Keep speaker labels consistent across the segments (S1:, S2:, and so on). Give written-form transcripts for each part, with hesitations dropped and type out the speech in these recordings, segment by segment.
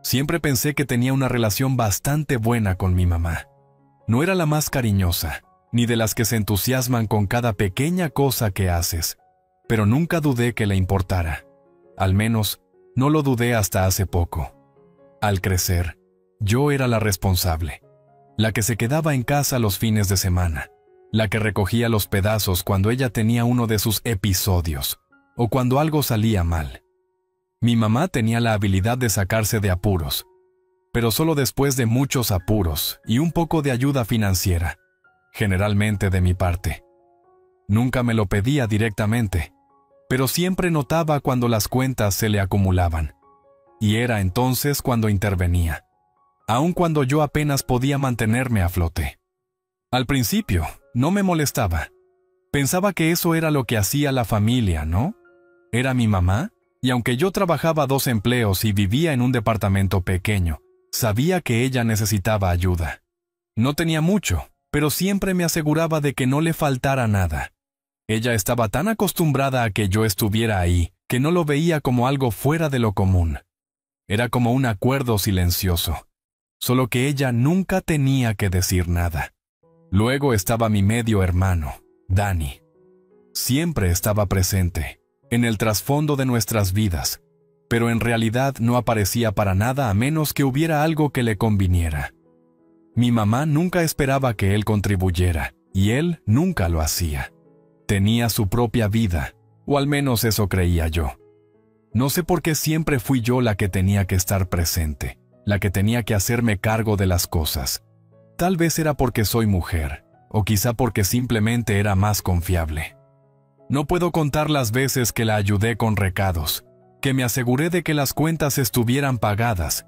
S1: Siempre pensé que tenía una relación bastante buena con mi mamá. No era la más cariñosa, ni de las que se entusiasman con cada pequeña cosa que haces, pero nunca dudé que le importara. Al menos, no lo dudé hasta hace poco. Al crecer, yo era la responsable, la que se quedaba en casa los fines de semana, la que recogía los pedazos cuando ella tenía uno de sus episodios, o cuando algo salía mal. Mi mamá tenía la habilidad de sacarse de apuros, pero solo después de muchos apuros y un poco de ayuda financiera, generalmente de mi parte. Nunca me lo pedía directamente, pero siempre notaba cuando las cuentas se le acumulaban, y era entonces cuando intervenía, aun cuando yo apenas podía mantenerme a flote. Al principio, no me molestaba. Pensaba que eso era lo que hacía la familia, ¿no? Era mi mamá, y aunque yo trabajaba 2 empleos y vivía en un departamento pequeño, sabía que ella necesitaba ayuda. No tenía mucho, pero siempre me aseguraba de que no le faltara nada. Ella estaba tan acostumbrada a que yo estuviera ahí, que no lo veía como algo fuera de lo común. Era como un acuerdo silencioso, solo que ella nunca tenía que decir nada. Luego estaba mi medio hermano, Dani. Siempre estaba presente, en el trasfondo de nuestras vidas, pero en realidad no aparecía para nada a menos que hubiera algo que le conviniera. Mi mamá nunca esperaba que él contribuyera, y él nunca lo hacía. Tenía su propia vida, o al menos eso creía yo. No sé por qué siempre fui yo la que tenía que estar presente, la que tenía que hacerme cargo de las cosas. Tal vez era porque soy mujer, o quizá porque simplemente era más confiable. No puedo contar las veces que la ayudé con recados, que me aseguré de que las cuentas estuvieran pagadas,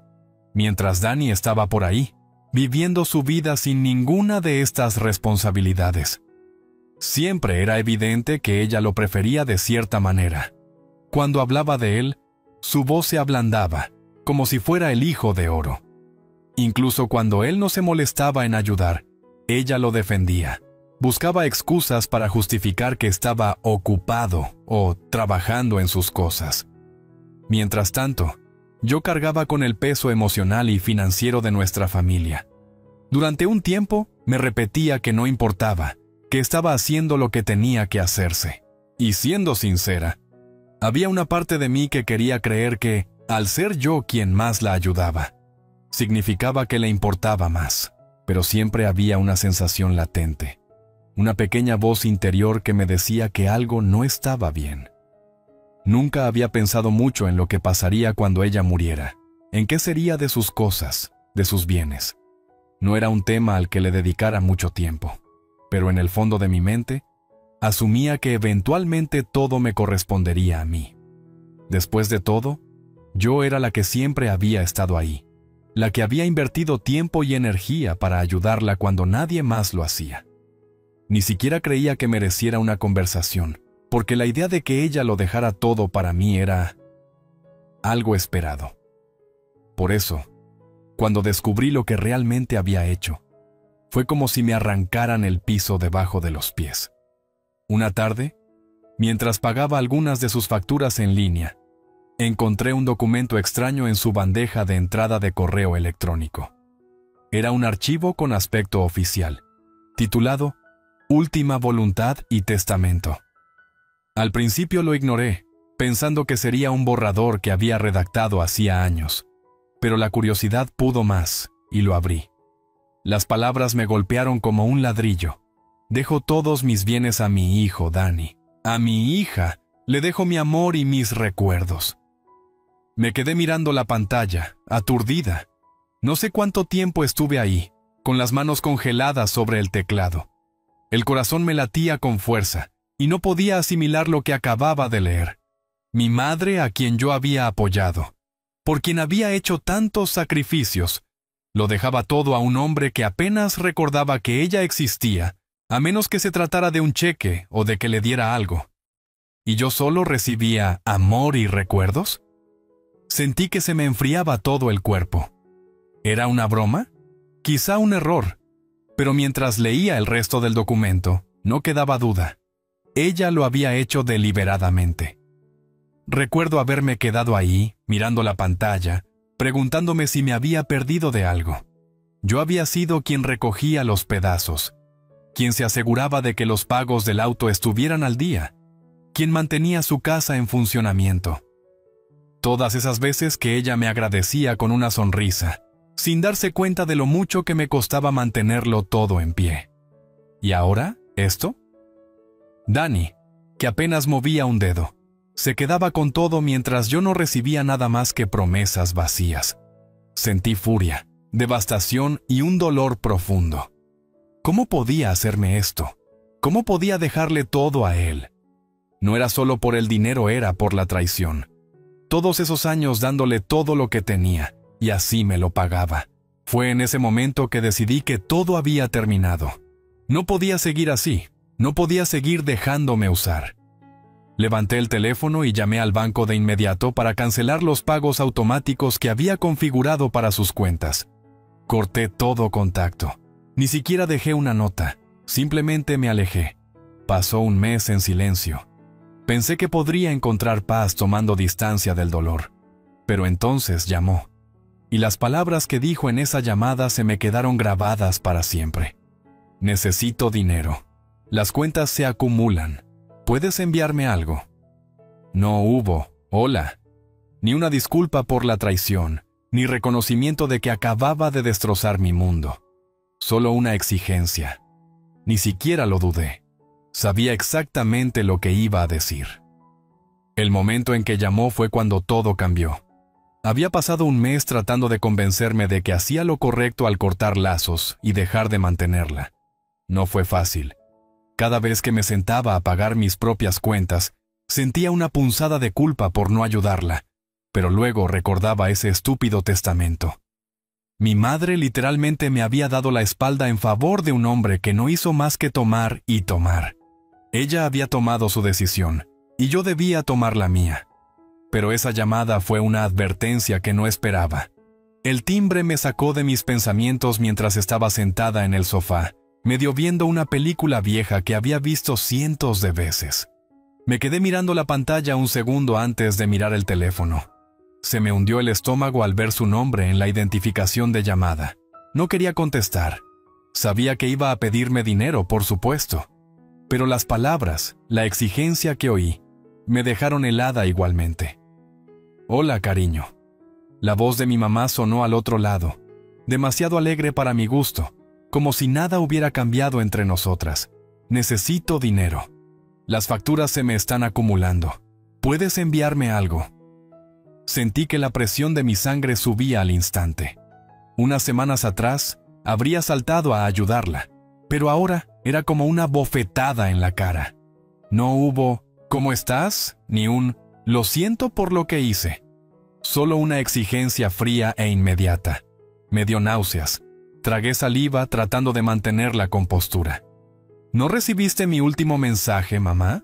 S1: mientras Dani estaba por ahí, viviendo su vida sin ninguna de estas responsabilidades. Siempre era evidente que ella lo prefería de cierta manera. Cuando hablaba de él, su voz se ablandaba, como si fuera el hijo de oro. Incluso cuando él no se molestaba en ayudar, ella lo defendía. Buscaba excusas para justificar que estaba ocupado o trabajando en sus cosas. Mientras tanto, yo cargaba con el peso emocional y financiero de nuestra familia. Durante un tiempo, me repetía que no importaba, que estaba haciendo lo que tenía que hacerse. Y siendo sincera, había una parte de mí que quería creer que, al ser yo quien más la ayudaba, significaba que le importaba más, pero siempre había una sensación latente. Una pequeña voz interior que me decía que algo no estaba bien. Nunca había pensado mucho en lo que pasaría cuando ella muriera, en qué sería de sus cosas, de sus bienes. No era un tema al que le dedicara mucho tiempo, pero en el fondo de mi mente, asumía que eventualmente todo me correspondería a mí. Después de todo, yo era la que siempre había estado ahí, la que había invertido tiempo y energía para ayudarla cuando nadie más lo hacía. Ni siquiera creía que mereciera una conversación, porque la idea de que ella lo dejara todo para mí era algo esperado. Por eso, cuando descubrí lo que realmente había hecho, fue como si me arrancaran el piso debajo de los pies. Una tarde, mientras pagaba algunas de sus facturas en línea, encontré un documento extraño en su bandeja de entrada de correo electrónico. Era un archivo con aspecto oficial, titulado Última Voluntad y Testamento. Al principio lo ignoré, pensando que sería un borrador que había redactado hacía años, pero la curiosidad pudo más, y lo abrí. Las palabras me golpearon como un ladrillo. Dejo todos mis bienes a mi hijo, Dani. A mi hija le dejo mi amor y mis recuerdos. Me quedé mirando la pantalla, aturdida. No sé cuánto tiempo estuve ahí, con las manos congeladas sobre el teclado. El corazón me latía con fuerza, y no podía asimilar lo que acababa de leer. Mi madre, a quien yo había apoyado, por quien había hecho tantos sacrificios, lo dejaba todo a un hombre que apenas recordaba que ella existía, a menos que se tratara de un cheque o de que le diera algo. ¿Y yo solo recibía amor y recuerdos? Sentí que se me enfriaba todo el cuerpo. ¿Era una broma? Quizá un error. Pero mientras leía el resto del documento, no quedaba duda. Ella lo había hecho deliberadamente. Recuerdo haberme quedado ahí, mirando la pantalla, preguntándome si me había perdido de algo. Yo había sido quien recogía los pedazos, quien se aseguraba de que los pagos del auto estuvieran al día, quien mantenía su casa en funcionamiento. Todas esas veces que ella me agradecía con una sonrisa, sin darse cuenta de lo mucho que me costaba mantenerlo todo en pie. ¿Y ahora, esto? Dani, que apenas movía un dedo, se quedaba con todo mientras yo no recibía nada más que promesas vacías. Sentí furia, devastación y un dolor profundo. ¿Cómo podía hacerme esto? ¿Cómo podía dejarle todo a él? No era solo por el dinero, era por la traición. Todos esos años dándole todo lo que tenía, y así me lo pagaba. Fue en ese momento que decidí que todo había terminado. No podía seguir así, no podía seguir dejándome usar. Levanté el teléfono y llamé al banco de inmediato para cancelar los pagos automáticos que había configurado para sus cuentas. Corté todo contacto. Ni siquiera dejé una nota, simplemente me alejé. Pasó un mes en silencio. Pensé que podría encontrar paz tomando distancia del dolor. Pero entonces llamó. Y las palabras que dijo en esa llamada se me quedaron grabadas para siempre. Necesito dinero. Las cuentas se acumulan. ¿Puedes enviarme algo? No hubo, hola, ni una disculpa por la traición, ni reconocimiento de que acababa de destrozar mi mundo. Solo una exigencia. Ni siquiera lo dudé. Sabía exactamente lo que iba a decir. El momento en que llamó fue cuando todo cambió. Había pasado un mes tratando de convencerme de que hacía lo correcto al cortar lazos y dejar de mantenerla. No fue fácil. Cada vez que me sentaba a pagar mis propias cuentas, sentía una punzada de culpa por no ayudarla, pero luego recordaba ese estúpido testamento. Mi madre literalmente me había dado la espalda en favor de un hombre que no hizo más que tomar y tomar. Ella había tomado su decisión, y yo debía tomar la mía. Pero esa llamada fue una advertencia que no esperaba. El timbre me sacó de mis pensamientos mientras estaba sentada en el sofá, medio viendo una película vieja que había visto cientos de veces. Me quedé mirando la pantalla un segundo antes de mirar el teléfono. Se me hundió el estómago al ver su nombre en la identificación de llamada. No quería contestar. Sabía que iba a pedirme dinero, por supuesto. Pero las palabras, la exigencia que oí, me dejaron helada igualmente. Hola, cariño. La voz de mi mamá sonó al otro lado, demasiado alegre para mi gusto, como si nada hubiera cambiado entre nosotras. Necesito dinero. Las facturas se me están acumulando. ¿Puedes enviarme algo? Sentí que la presión de mi sangre subía al instante. Unas semanas atrás, habría saltado a ayudarla, pero ahora era como una bofetada en la cara. No hubo ¿cómo estás? Ni un lo siento por lo que hice. Solo una exigencia fría e inmediata. Me dio náuseas. Tragué saliva tratando de mantener la compostura. ¿No recibiste mi último mensaje, mamá?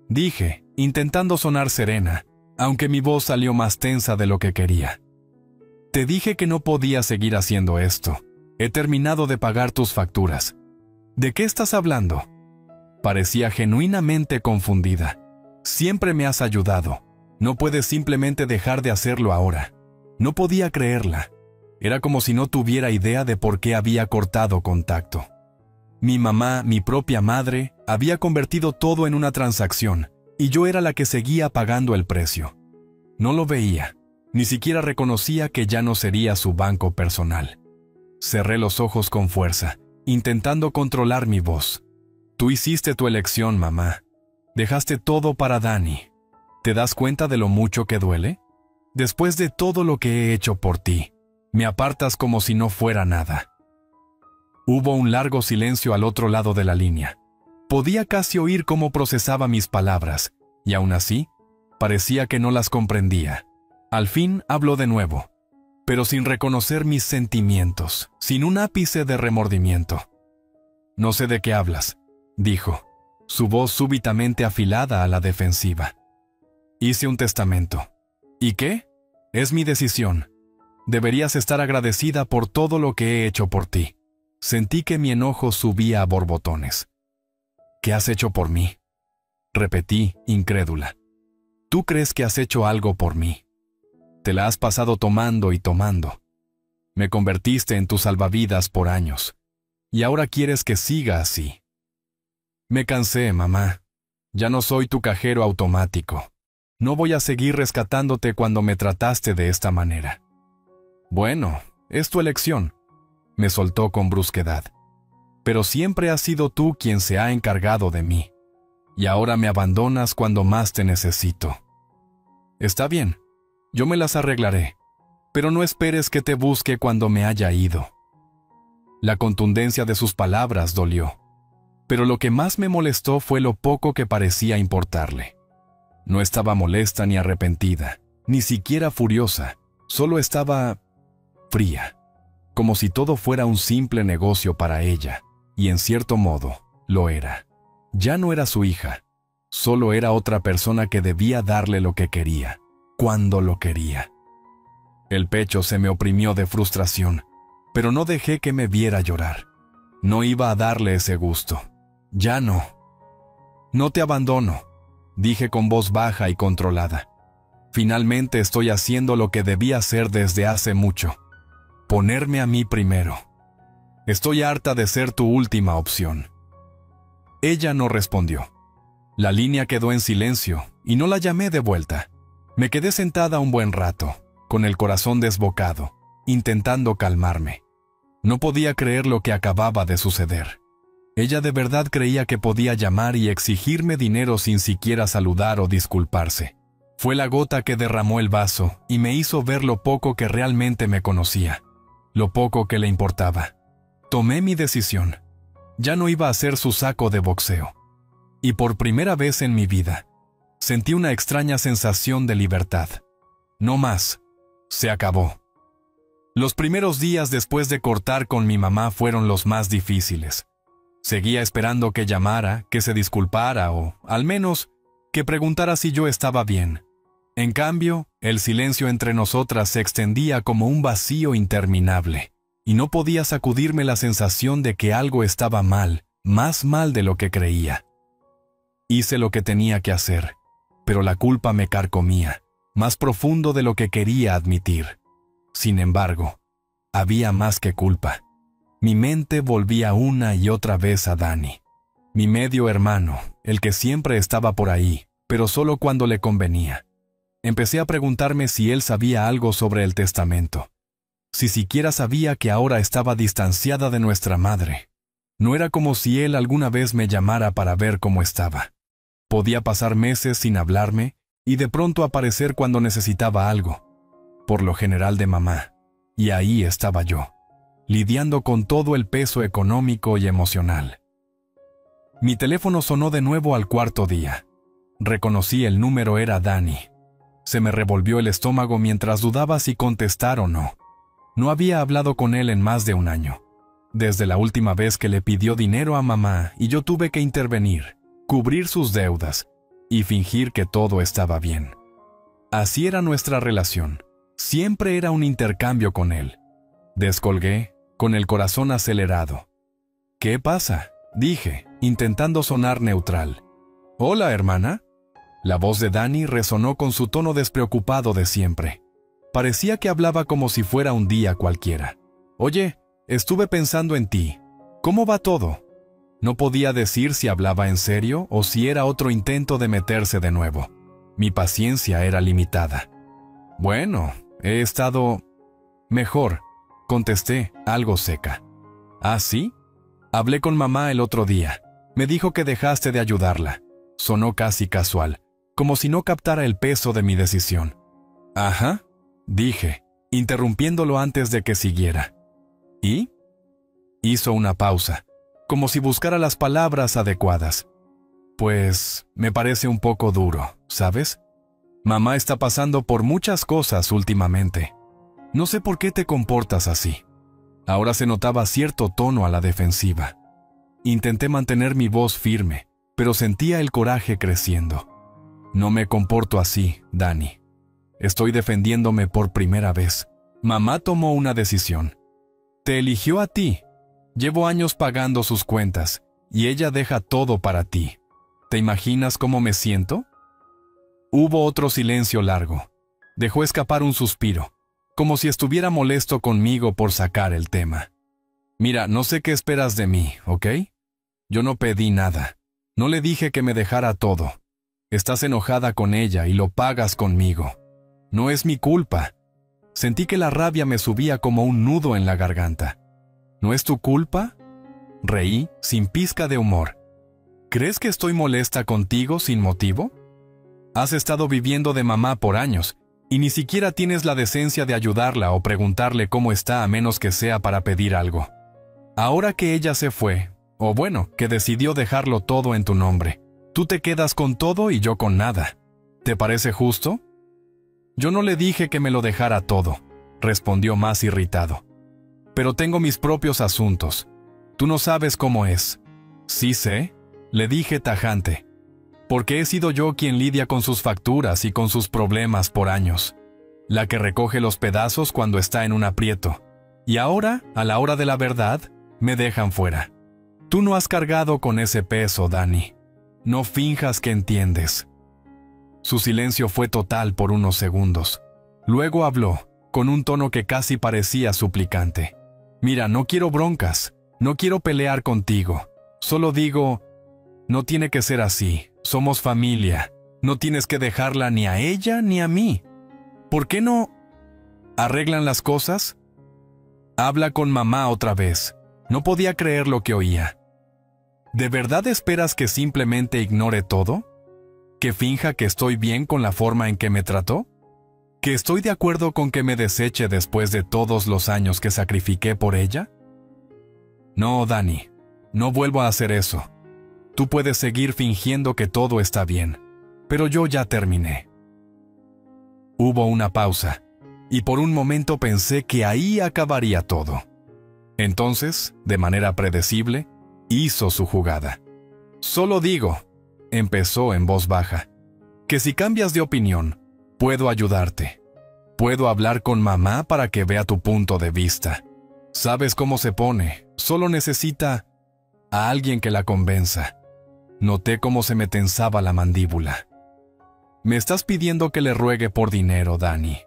S1: Dije, intentando sonar serena, aunque mi voz salió más tensa de lo que quería. Te dije que no podía seguir haciendo esto. He terminado de pagar tus facturas. ¿De qué estás hablando? Parecía genuinamente confundida. Siempre me has ayudado. No puedes simplemente dejar de hacerlo ahora. No podía creerla. Era como si no tuviera idea de por qué había cortado contacto. Mi mamá, mi propia madre, había convertido todo en una transacción, y yo era la que seguía pagando el precio. No lo veía, ni siquiera reconocía que ya no sería su banco personal. Cerré los ojos con fuerza, intentando controlar mi voz. Tú hiciste tu elección, mamá. Dejaste todo para Dani. ¿Te das cuenta de lo mucho que duele? Después de todo lo que he hecho por ti, me apartas como si no fuera nada. Hubo un largo silencio al otro lado de la línea. Podía casi oír cómo procesaba mis palabras, y aún así, parecía que no las comprendía. Al fin habló de nuevo, pero sin reconocer mis sentimientos, sin un ápice de remordimiento. No sé de qué hablas, dijo, su voz súbitamente afilada a la defensiva. Hice un testamento. ¿Y qué? Es mi decisión. Deberías estar agradecida por todo lo que he hecho por ti. Sentí que mi enojo subía a borbotones. ¿Qué has hecho por mí? Repetí, incrédula. ¿Tú crees que has hecho algo por mí? Te la has pasado tomando y tomando. Me convertiste en tu salvavidas por años. Y ahora quieres que siga así. Me cansé, mamá. Ya no soy tu cajero automático. No voy a seguir rescatándote cuando me trataste de esta manera. Bueno, es tu elección, me soltó con brusquedad. Pero siempre has sido tú quien se ha encargado de mí. Y ahora me abandonas cuando más te necesito. Está bien, yo me las arreglaré, pero no esperes que te busque cuando me haya ido. La contundencia de sus palabras dolió, pero lo que más me molestó fue lo poco que parecía importarle. No estaba molesta ni arrepentida, ni siquiera furiosa, solo estaba fría, como si todo fuera un simple negocio para ella, y en cierto modo, lo era. Ya no era su hija, solo era otra persona que debía darle lo que quería, cuando lo quería. El pecho se me oprimió de frustración, pero no dejé que me viera llorar. No iba a darle ese gusto. Ya no. No te abandono, dije con voz baja y controlada. Finalmente estoy haciendo lo que debía hacer desde hace mucho. Ponerme a mí primero. Estoy harta de ser tu última opción. Ella no respondió. La línea quedó en silencio y no la llamé de vuelta. Me quedé sentada un buen rato, con el corazón desbocado, intentando calmarme. No podía creer lo que acababa de suceder. Ella de verdad creía que podía llamar y exigirme dinero sin siquiera saludar o disculparse. Fue la gota que derramó el vaso y me hizo ver lo poco que realmente me conocía, lo poco que le importaba. Tomé mi decisión. Ya no iba a ser su saco de boxeo. Y por primera vez en mi vida, sentí una extraña sensación de libertad. No más. Se acabó. Los primeros días después de cortar con mi mamá fueron los más difíciles. Seguía esperando que llamara, que se disculpara o, al menos, que preguntara si yo estaba bien. En cambio, el silencio entre nosotras se extendía como un vacío interminable, y no podía sacudirme la sensación de que algo estaba mal, más mal de lo que creía. Hice lo que tenía que hacer, pero la culpa me carcomía, más profundo de lo que quería admitir. Sin embargo, había más que culpa. Mi mente volvía una y otra vez a Dani, mi medio hermano, el que siempre estaba por ahí, pero solo cuando le convenía. Empecé a preguntarme si él sabía algo sobre el testamento, si siquiera sabía que ahora estaba distanciada de nuestra madre. No era como si él alguna vez me llamara para ver cómo estaba. Podía pasar meses sin hablarme y de pronto aparecer cuando necesitaba algo, por lo general de mamá, y ahí estaba yo, lidiando con todo el peso económico y emocional. Mi teléfono sonó de nuevo al cuarto día. Reconocí el número era Dani. Se me revolvió el estómago mientras dudaba si contestar o no. No había hablado con él en más de un año, desde la última vez que le pidió dinero a mamá y yo tuve que intervenir, cubrir sus deudas y fingir que todo estaba bien. Así era nuestra relación. Siempre era un intercambio con él. Descolgué, con el corazón acelerado. ¿Qué pasa?, dije, intentando sonar neutral. «Hola, hermana». La voz de Dani resonó con su tono despreocupado de siempre. Parecía que hablaba como si fuera un día cualquiera. «Oye, estuve pensando en ti. ¿Cómo va todo?» No podía decir si hablaba en serio o si era otro intento de meterse de nuevo. Mi paciencia era limitada. «Bueno, he estado mejor», contesté, algo seca. «¿Ah, sí? Hablé con mamá el otro día. Me dijo que dejaste de ayudarla». Sonó casi casual, como si no captara el peso de mi decisión. «Ajá», dije, interrumpiéndolo antes de que siguiera. «¿Y?» Hizo una pausa, como si buscara las palabras adecuadas. «Pues, me parece un poco duro, ¿sabes? Mamá está pasando por muchas cosas últimamente. No sé por qué te comportas así». Ahora se notaba cierto tono a la defensiva. Intenté mantener mi voz firme, pero sentía el coraje creciendo. «No me comporto así, Dani. Estoy defendiéndome por primera vez. Mamá tomó una decisión. Te eligió a ti. Llevo años pagando sus cuentas, y ella deja todo para ti. ¿Te imaginas cómo me siento?» Hubo otro silencio largo. Dejó escapar un suspiro, como si estuviera molesto conmigo por sacar el tema. Mira, no sé qué esperas de mí, ¿ok? Yo no pedí nada. No le dije que me dejara todo. Estás enojada con ella y lo pagas conmigo. No es mi culpa. Sentí que la rabia me subía como un nudo en la garganta. ¿No es tu culpa? Reí, sin pizca de humor. ¿Crees que estoy molesta contigo sin motivo? Has estado viviendo de mamá por años, y ni siquiera tienes la decencia de ayudarla o preguntarle cómo está a menos que sea para pedir algo. Ahora que ella se fue, o bueno, que decidió dejarlo todo en tu nombre, tú te quedas con todo y yo con nada. ¿Te parece justo? Yo no le dije que me lo dejara todo, respondió más irritado. Pero tengo mis propios asuntos. Tú no sabes cómo es. Sí sé, le dije tajante. Porque he sido yo quien lidia con sus facturas y con sus problemas por años. La que recoge los pedazos cuando está en un aprieto. Y ahora, a la hora de la verdad, me dejan fuera. Tú no has cargado con ese peso, Dani. No finjas que entiendes. Su silencio fue total por unos segundos. Luego habló, con un tono que casi parecía suplicante. Mira, no quiero broncas, no quiero pelear contigo. Solo digo, no tiene que ser así. Somos familia. No tienes que dejarla ni a ella ni a mí. ¿Por qué no arreglan las cosas? Habla con mamá otra vez. No podía creer lo que oía. ¿De verdad esperas que simplemente ignore todo? ¿Que finja que estoy bien con la forma en que me trató? ¿Que estoy de acuerdo con que me deseche después de todos los años que sacrifiqué por ella? No, Dani. No vuelvo a hacer eso. Tú puedes seguir fingiendo que todo está bien, pero yo ya terminé. Hubo una pausa, y por un momento pensé que ahí acabaría todo. Entonces, de manera predecible, hizo su jugada. Solo digo, empezó en voz baja, que si cambias de opinión, puedo ayudarte. Puedo hablar con mamá para que vea tu punto de vista. Sabes cómo se pone, solo necesita a alguien que la convenza. Noté cómo se me tensaba la mandíbula. ¿Me estás pidiendo que le ruegue por dinero, Dani?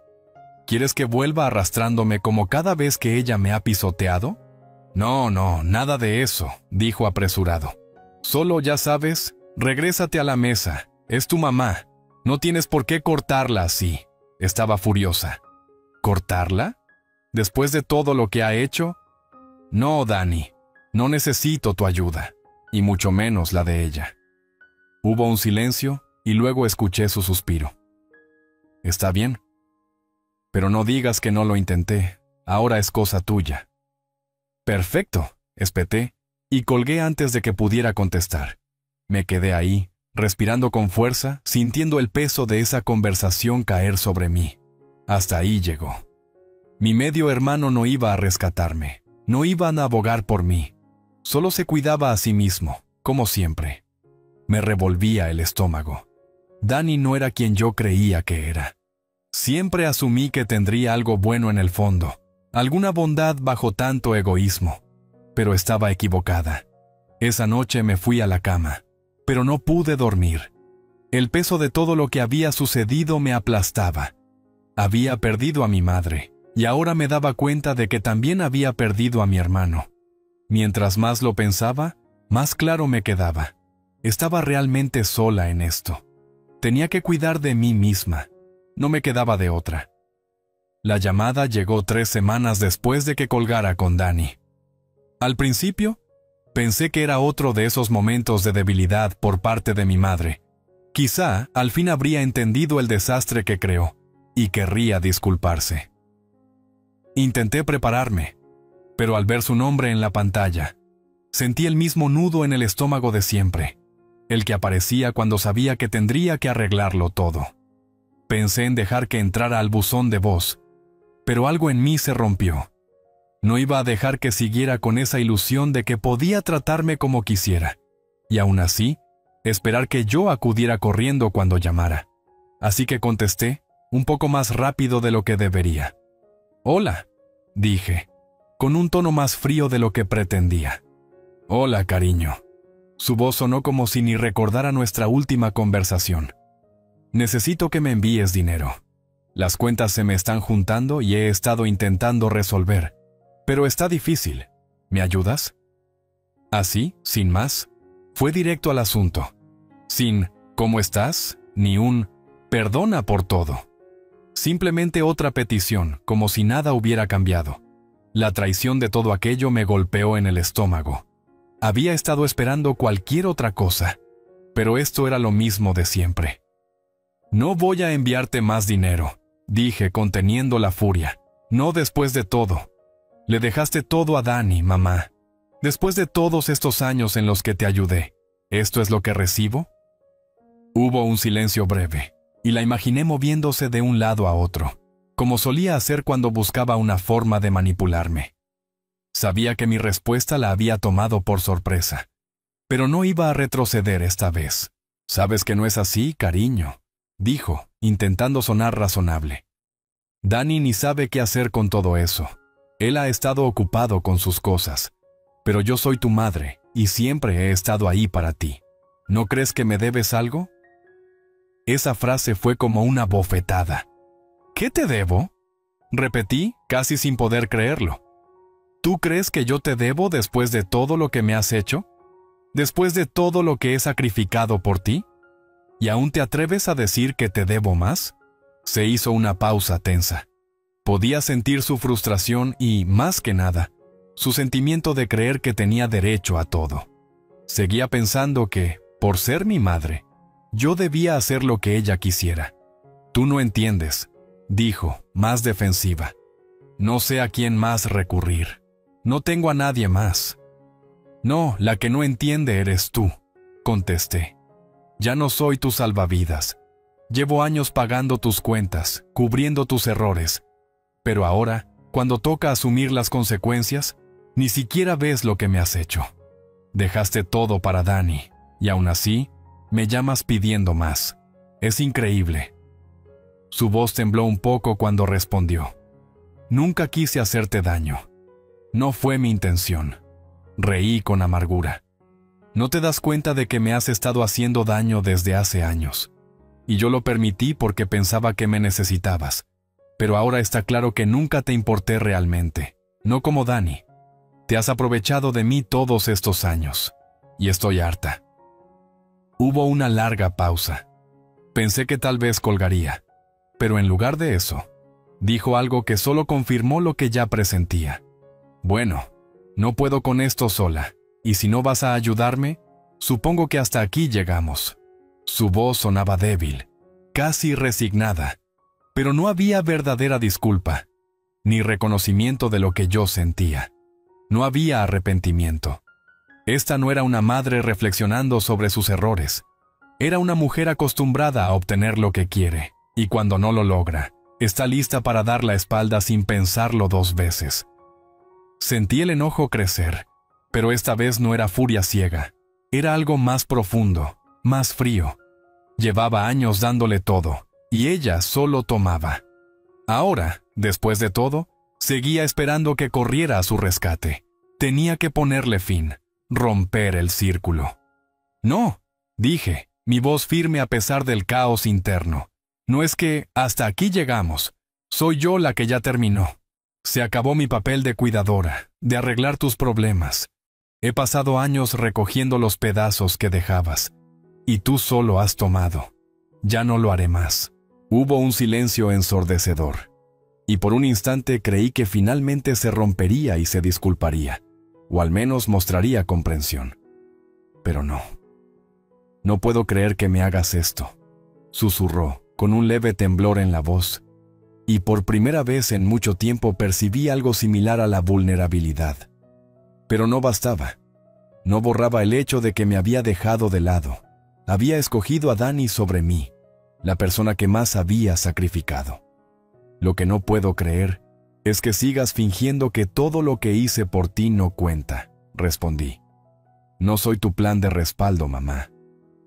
S1: ¿Quieres que vuelva arrastrándome como cada vez que ella me ha pisoteado? No, nada de eso, dijo apresurado. Solo, ya sabes, regrésate a la mesa. Es tu mamá. No tienes por qué cortarla así. Estaba furiosa. ¿Cortarla? ¿Después de todo lo que ha hecho? No, Dani. No necesito tu ayuda. Y mucho menos la de ella. Hubo un silencio y luego escuché su suspiro. Está bien. Pero no digas que no lo intenté. Ahora es cosa tuya. Perfecto, espeté, y colgué antes de que pudiera contestar. Me quedé ahí, respirando con fuerza, sintiendo el peso de esa conversación caer sobre mí. Hasta ahí llegó. Mi medio hermano no iba a rescatarme, no iban a abogar por mí. Solo se cuidaba a sí mismo, como siempre. Me revolvía el estómago. Dani no era quien yo creía que era. Siempre asumí que tendría algo bueno en el fondo, alguna bondad bajo tanto egoísmo. Pero estaba equivocada. Esa noche me fui a la cama, pero no pude dormir. El peso de todo lo que había sucedido me aplastaba. Había perdido a mi madre, y ahora me daba cuenta de que también había perdido a mi hermano. Mientras más lo pensaba, más claro me quedaba. Estaba realmente sola en esto. Tenía que cuidar de mí misma. No me quedaba de otra. La llamada llegó 3 semanas después de que colgara con Dani. Al principio, pensé que era otro de esos momentos de debilidad por parte de mi madre. Quizá al fin habría entendido el desastre que creó y querría disculparse. Intenté prepararme, pero al ver su nombre en la pantalla, sentí el mismo nudo en el estómago de siempre, el que aparecía cuando sabía que tendría que arreglarlo todo. Pensé en dejar que entrara al buzón de voz, pero algo en mí se rompió. No iba a dejar que siguiera con esa ilusión de que podía tratarme como quisiera, y aún así, esperar que yo acudiera corriendo cuando llamara. Así que contesté, un poco más rápido de lo que debería. «Hola», dije, con un tono más frío de lo que pretendía. «Hola, cariño». Su voz sonó como si ni recordara nuestra última conversación. «Necesito que me envíes dinero». Las cuentas se me están juntando y he estado intentando resolver, pero está difícil. ¿Me ayudas? Así, sin más, fue directo al asunto, sin ¿cómo estás?, ni un perdona por todo. Simplemente otra petición, como si nada hubiera cambiado. La traición de todo aquello me golpeó en el estómago. Había estado esperando cualquier otra cosa, pero esto era lo mismo de siempre. No voy a enviarte más dinero, dije conteniendo la furia. No después de todo. Le dejaste todo a Dani, mamá. Después de todos estos años en los que te ayudé, ¿esto es lo que recibo? Hubo un silencio breve, y la imaginé moviéndose de un lado a otro, como solía hacer cuando buscaba una forma de manipularme. Sabía que mi respuesta la había tomado por sorpresa, pero no iba a retroceder esta vez. «Sabes que no es así, cariño», dijo, intentando sonar razonable. «Dani ni sabe qué hacer con todo eso. Él ha estado ocupado con sus cosas. Pero yo soy tu madre, y siempre he estado ahí para ti. ¿No crees que me debes algo?» Esa frase fue como una bofetada. «¿Qué te debo?», repetí, casi sin poder creerlo. «¿Tú crees que yo te debo después de todo lo que me has hecho? ¿Después de todo lo que he sacrificado por ti? ¿Y aún te atreves a decir que te debo más?». Se hizo una pausa tensa. Podía sentir su frustración y, más que nada, su sentimiento de creer que tenía derecho a todo. Seguía pensando que, por ser mi madre, yo debía hacer lo que ella quisiera. «Tú no entiendes», dijo, más defensiva. «No sé a quién más recurrir. No tengo a nadie más». «No, la que no entiende eres tú», contesté. «Ya no soy tu salvavidas. Llevo años pagando tus cuentas, cubriendo tus errores. Pero ahora, cuando toca asumir las consecuencias, ni siquiera ves lo que me has hecho. Dejaste todo para Dani, y aún así, me llamas pidiendo más. Es increíble». Su voz tembló un poco cuando respondió. «Nunca quise hacerte daño. No fue mi intención». Reí con amargura. «¿No te das cuenta de que me has estado haciendo daño desde hace años? Y yo lo permití porque pensaba que me necesitabas. Pero ahora está claro que nunca te importé realmente, no como Dani. Te has aprovechado de mí todos estos años, y estoy harta». Hubo una larga pausa. Pensé que tal vez colgaría, pero en lugar de eso, dijo algo que solo confirmó lo que ya presentía. «Bueno, no puedo con esto sola, y si no vas a ayudarme, supongo que hasta aquí llegamos». Su voz sonaba débil, casi resignada, pero no había verdadera disculpa, ni reconocimiento de lo que yo sentía. No había arrepentimiento. Esta no era una madre reflexionando sobre sus errores. Era una mujer acostumbrada a obtener lo que quiere, y cuando no lo logra, está lista para dar la espalda sin pensarlo dos veces. Sentí el enojo crecer, pero esta vez no era furia ciega. Era algo más profundo, más frío. Llevaba años dándole todo, y ella solo tomaba. Ahora, después de todo, seguía esperando que corriera a su rescate. Tenía que ponerle fin, romper el círculo. «No», dije, mi voz firme a pesar del caos interno. «No es que hasta aquí llegamos. Soy yo la que ya terminó. Se acabó mi papel de cuidadora, de arreglar tus problemas. He pasado años recogiendo los pedazos que dejabas, y tú solo has tomado. Ya no lo haré más». Hubo un silencio ensordecedor, y por un instante creí que finalmente se rompería y se disculparía, o al menos mostraría comprensión. Pero no. «No puedo creer que me hagas esto», susurró, con un leve temblor en la voz, y por primera vez en mucho tiempo percibí algo similar a la vulnerabilidad. Pero no bastaba. No borraba el hecho de que me había dejado de lado. Había escogido a Dani sobre mí, la persona que más había sacrificado. «Lo que no puedo creer es que sigas fingiendo que todo lo que hice por ti no cuenta», respondí. «No soy tu plan de respaldo, mamá.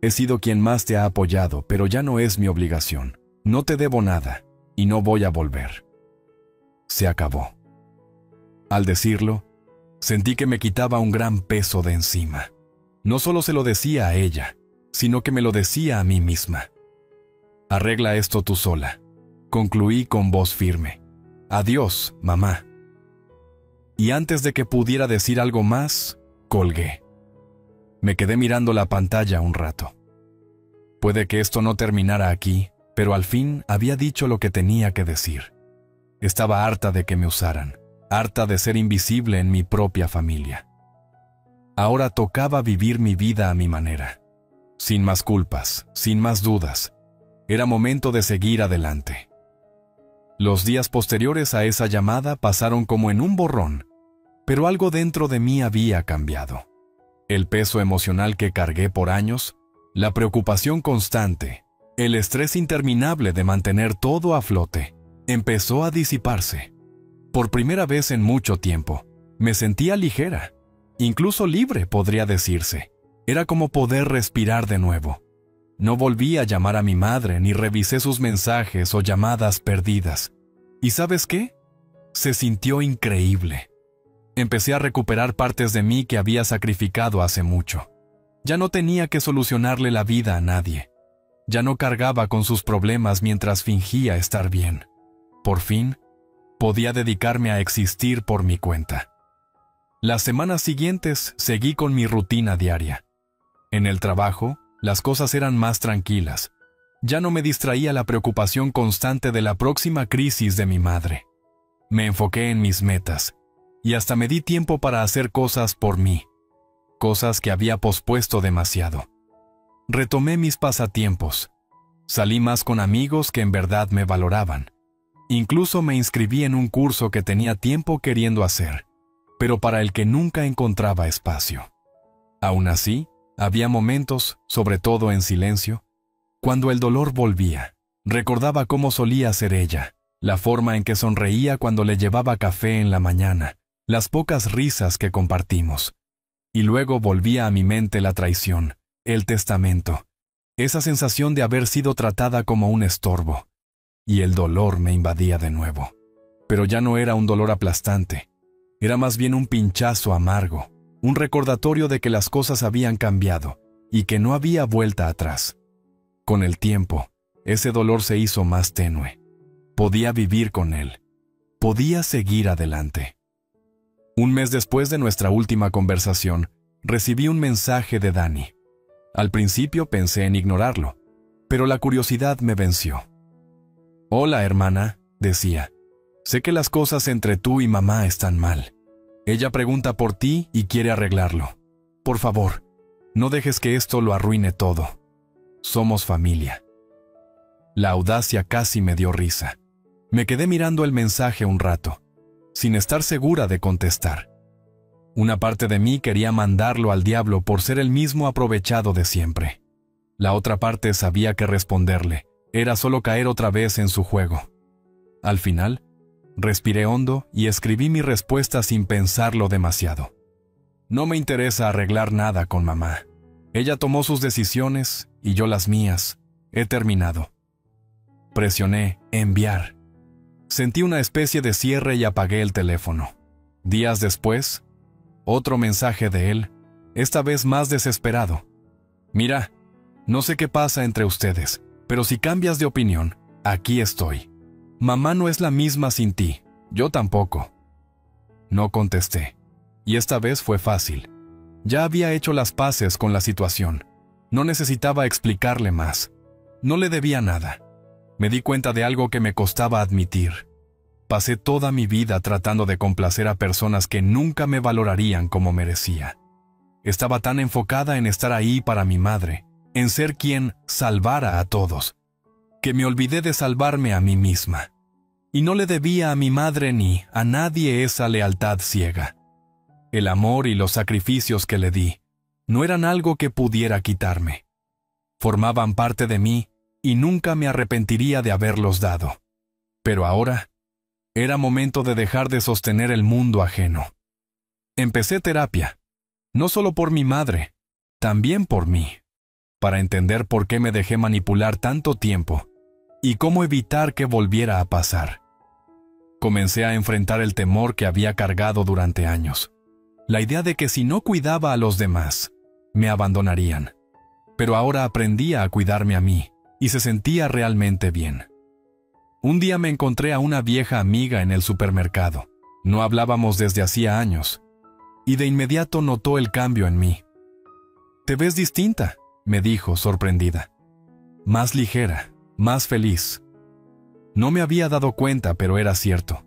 S1: He sido quien más te ha apoyado, pero ya no es mi obligación. No te debo nada, y no voy a volver». Se acabó. Al decirlo, sentí que me quitaba un gran peso de encima. No solo se lo decía a ella, sino que me lo decía a mí misma. «Arregla esto tú sola. concluí con voz firme. Adiós, mamá. Y antes de que pudiera decir algo más, colgué. Me quedé mirando la pantalla un rato. Puede que esto no terminara aquí, pero al fin había dicho lo que tenía que decir. Estaba harta de que me usaran, harta de ser invisible en mi propia familia. Ahora tocaba vivir mi vida a mi manera, sin más culpas, sin más dudas. Era momento de seguir adelante. Los días posteriores a esa llamada pasaron como en un borrón, pero algo dentro de mí había cambiado. El peso emocional que cargué por años, la preocupación constante, el estrés interminable de mantener todo a flote, empezó a disiparse. Por primera vez en mucho tiempo, me sentía ligera, incluso libre, podría decirse. Era como poder respirar de nuevo. No volví a llamar a mi madre ni revisé sus mensajes o llamadas perdidas. ¿Y sabes qué? Se sintió increíble. Empecé a recuperar partes de mí que había sacrificado hace mucho. Ya no tenía que solucionarle la vida a nadie. Ya no cargaba con sus problemas mientras fingía estar bien. Por fin, podía dedicarme a existir por mi cuenta. Las semanas siguientes seguí con mi rutina diaria. En el trabajo, las cosas eran más tranquilas. Ya no me distraía la preocupación constante de la próxima crisis de mi madre. Me enfoqué en mis metas, y hasta me di tiempo para hacer cosas por mí, cosas que había pospuesto demasiado. Retomé mis pasatiempos. Salí más con amigos que en verdad me valoraban. Incluso me inscribí en un curso que tenía tiempo queriendo hacer, pero para el que nunca encontraba espacio. Aún así, había momentos, sobre todo en silencio, cuando el dolor volvía. Recordaba cómo solía ser ella, la forma en que sonreía cuando le llevaba café en la mañana, las pocas risas que compartimos. Y luego volvía a mi mente la traición, el testamento, esa sensación de haber sido tratada como un estorbo. Y el dolor me invadía de nuevo. Pero ya no era un dolor aplastante. Era más bien un pinchazo amargo, un recordatorio de que las cosas habían cambiado y que no había vuelta atrás. Con el tiempo, ese dolor se hizo más tenue. Podía vivir con él. Podía seguir adelante. Un mes después de nuestra última conversación, recibí un mensaje de Dani. Al principio pensé en ignorarlo, pero la curiosidad me venció. «Hola, hermana», decía. «Sé que las cosas entre tú y mamá están mal. Ella pregunta por ti y quiere arreglarlo. Por favor, no dejes que esto lo arruine todo. Somos familia». La audacia casi me dio risa. Me quedé mirando el mensaje un rato, sin estar segura de contestar. Una parte de mí quería mandarlo al diablo por ser el mismo aprovechado de siempre. La otra parte sabía que responderle era solo caer otra vez en su juego. Al final, respiré hondo y escribí mi respuesta sin pensarlo demasiado. No me interesa arreglar nada con mamá. Ella tomó sus decisiones y yo las mías. He terminado. Presioné enviar. Sentí una especie de cierre y apagué el teléfono. Días después, otro mensaje de él, esta vez más desesperado. «Mira, no sé qué pasa entre ustedes, pero si cambias de opinión, aquí estoy. Mamá no es la misma sin ti, yo tampoco». No contesté, y esta vez fue fácil. Ya había hecho las paces con la situación. No necesitaba explicarle más. No le debía nada. Me di cuenta de algo que me costaba admitir. Pasé toda mi vida tratando de complacer a personas que nunca me valorarían como merecía. Estaba tan enfocada en estar ahí para mi madre, en ser quien salvara a todos, que me olvidé de salvarme a mí misma. Y no le debía a mi madre ni a nadie esa lealtad ciega. El amor y los sacrificios que le di no eran algo que pudiera quitarme. Formaban parte de mí y nunca me arrepentiría de haberlos dado. Pero ahora, era momento de dejar de sostener el mundo ajeno. Empecé terapia, no solo por mi madre, también por mí, para entender por qué me dejé manipular tanto tiempo y cómo evitar que volviera a pasar. Comencé a enfrentar el temor que había cargado durante años. La idea de que si no cuidaba a los demás, me abandonarían. Pero ahora aprendía a cuidarme a mí, y se sentía realmente bien. Un día me encontré a una vieja amiga en el supermercado. No hablábamos desde hacía años. Y de inmediato notó el cambio en mí. «Te ves distinta», me dijo, sorprendida. «Más ligera, más feliz». No me había dado cuenta, pero era cierto.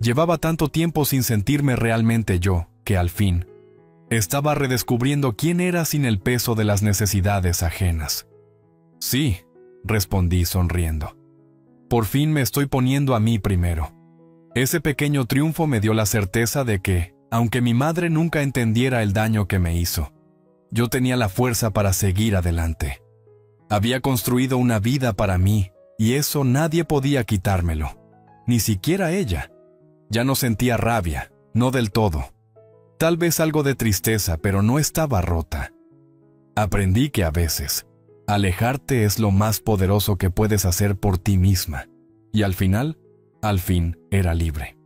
S1: Llevaba tanto tiempo sin sentirme realmente yo, que al fin estaba redescubriendo quién era sin el peso de las necesidades ajenas. «Sí», respondí sonriendo. «Por fin me estoy poniendo a mí primero». Ese pequeño triunfo me dio la certeza de que, aunque mi madre nunca entendiera el daño que me hizo, yo tenía la fuerza para seguir adelante. Había construido una vida para mí, y eso nadie podía quitármelo, ni siquiera ella. Ya no sentía rabia, no del todo. Tal vez algo de tristeza, pero no estaba rota. Aprendí que a veces, alejarte es lo más poderoso que puedes hacer por ti misma, y al fin, era libre.